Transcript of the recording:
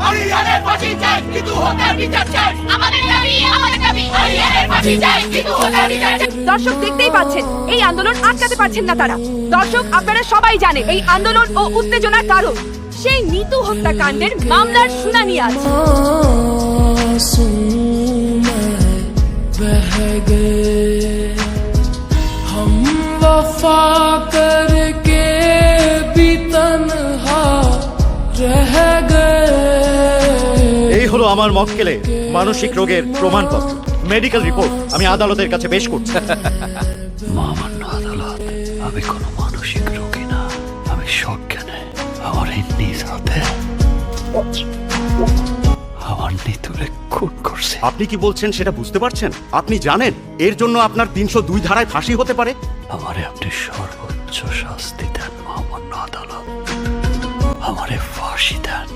আরিয়ানের ফাঁসি চাই, নিতু হত্যার বিচার চাই। আমাদের দাবি, আরিয়ানের ফাঁসি চাই, নিতু হত্যার বিচার চাই। দর্শক দেখতেই পাচ্ছেন এই আন্দোলন আটকাতে পারছেন না তারা। দর্শক আপনারা সবাই জানেন এই আন্দোলন ও উত্তেজনার কারণ সেই নিতু হত্যাকাণ্ডের মামলার শুনানি আজ। এই হলো আমার মক্কেলে মানসিক রোগের প্রমাণপত্র, মেডিকেল রিপোর্ট আমি আদালতের কাছে পেশ করছি। মহামান্য আদালত, আমি কোনো মানসিক রোগী না, আমি সজ্ঞানে আমার এই নিজ হাতে আমার নিতুরে খুন করছে। আপনি কি বলছেন সেটা বুঝতে পারছেন? আপনি জানেন এর জন্য আপনার 302 ধারায় ফাঁসি হতে পারে। আমারে আপনি সর্বোচ্চ শাস্তি দেন মহামান্য আদালত, আমারে ফাঁসি দেন।